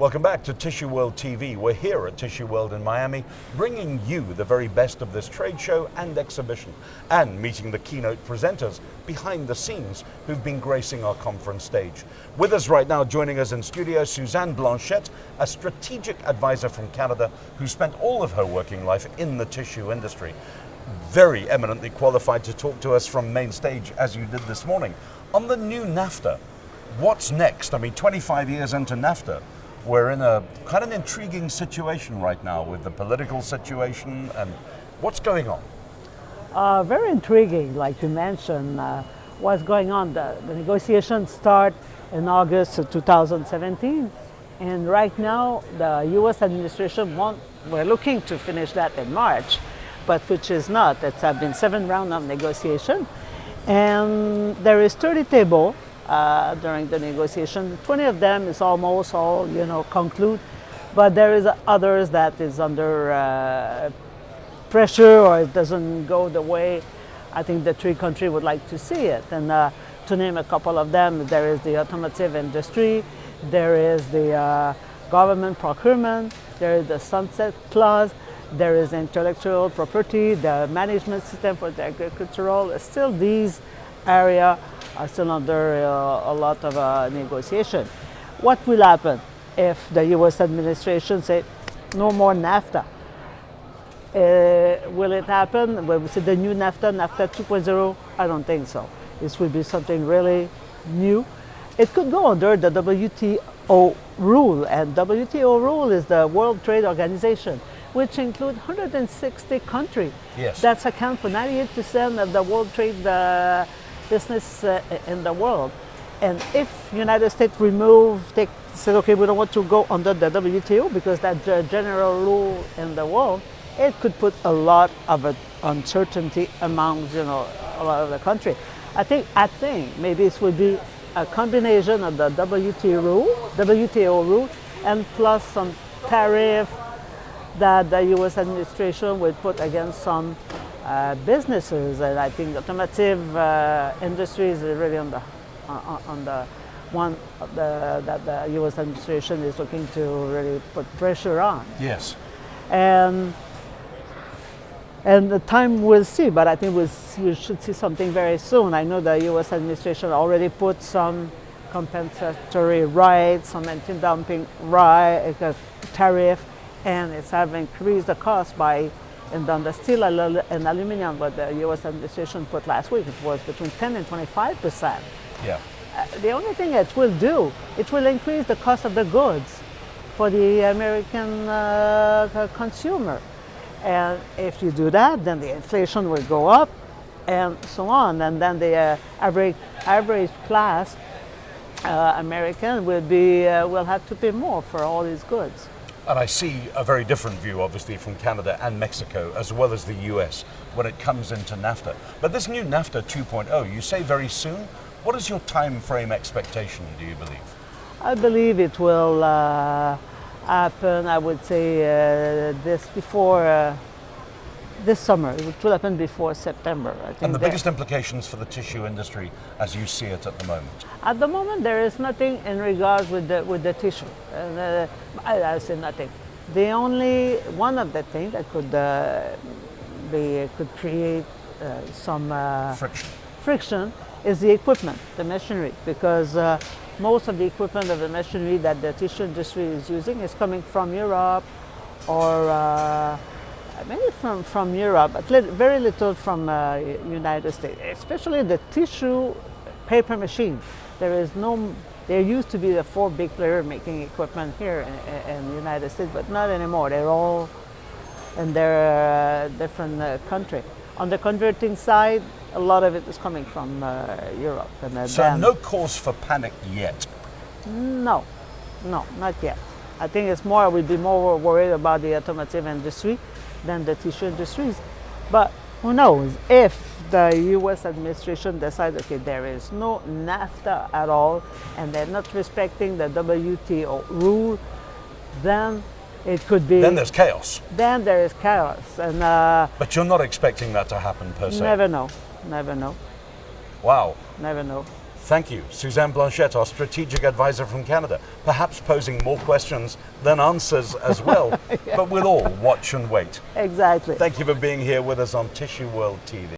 Welcome back to Tissue World TV. We're here at Tissue World in Miami, bringing you the very best of this trade show and exhibition, and meeting the keynote presenters behind the scenes who've been gracing our conference stage. With us right now, joining us in studio, Suzanne Blanchet, a strategic advisor from Canada who spent all of her working life in the tissue industry. Very eminently qualified to talk to us from main stage, as you did this morning. On the new NAFTA, what's next? I mean, 25 years into NAFTA, we're in a kind of intriguing situation right now with the political situation, and what's going on? Very intriguing, like you mentioned, what's going on. The negotiations start in August of 2017, and right now the U.S. administration we're looking to finish that in March, but which is not. It's been 7 rounds of negotiation, and there is 30 tables during the negotiation. 20 of them is almost all, conclude, but there is others that is under pressure, or it doesn't go the way I think the 3 countries would like to see it. And to name a couple of them, there is the automotive industry, there is the government procurement, there is the sunset clause, there is intellectual property, the management system for the agricultural. Still, these areas are still under a lot of negotiation. What will happen if the U.S. administration say no more NAFTA? Will it happen? Will we see the new NAFTA, NAFTA 2.0? I don't think so. This will be something really new. It could go under the WTO rule, and WTO rule is the World Trade Organization, which includes 160 countries. Yes. That's account for 98% of the world trade business in the world. And if United States said, okay, we don't want to go under the WTO because that's the general rule in the world, it could put a lot of uncertainty amongst, a lot of the country. I think maybe it would be a combination of the WTO rule and plus some tariff that the U.S. administration would put against some businesses, and I think automotive industry is really on the one that the U.S. administration is looking to really put pressure on. Yes. And the time we'll see, but I think we should see something very soon. I know the U.S. administration already put some compensatory rights, some anti-dumping tariff, and it's have increased the cost by, and on the steel and aluminum, what the U.S. administration put last week, it was between 10 and 25%. Yeah. The only thing it will do, it will increase the cost of the goods for the American consumer. And if you do that, then the inflation will go up, and so on. And then the average class American will have to pay more for all these goods. And I see a very different view, obviously, from Canada and Mexico, as well as the US, when it comes into NAFTA. But this new NAFTA 2.0, you say very soon. What is your time frame expectation, do you believe? I believe it will happen, I would say, this summer. It will happen before September. I think. And the biggest implications for the tissue industry as you see it at the moment? At the moment, there is nothing in regards with the tissue. I say nothing. The only one of the things that could create some friction is the equipment, the machinery, because most of the equipment of the machinery that the tissue industry is using is coming from Europe, or maybe from Europe, but very little from United States, especially the tissue paper machine. There used to be the 4 big players making equipment here in the United States, but not anymore. They're all in their different country. On the converting side, a lot of it is coming from Europe. So no cause for panic yet? No, not yet. I think we'd be more worried about the automotive industry than the tissue industries. But who knows, if the U.S. administration decides, okay, there is no NAFTA at all, and they're not respecting the WTO rule, then it could be... Then there's chaos. Then there is chaos. And but you're not expecting that to happen per se? Never know. Wow. Never know. Thank you, Suzanne Blanchet, our strategic advisor from Canada, perhaps posing more questions than answers as well, but we'll all watch and wait. Exactly. Thank you for being here with us on Tissue World TV.